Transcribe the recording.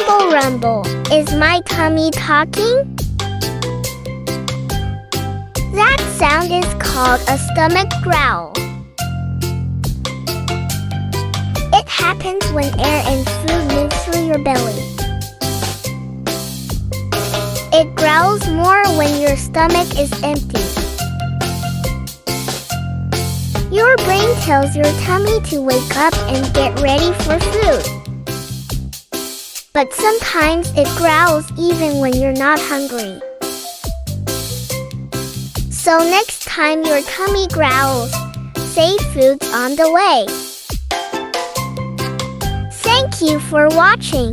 Rumble, rumble, is my tummy talking? That sound is called a stomach growl. It happens when air and food move through your belly. It growls more when your stomach is empty. Your brain tells your tummy to wake up and get ready for food. But sometimes it growls even when you're not hungry. So next time your tummy growls, say food's on the way. Thank you for watching.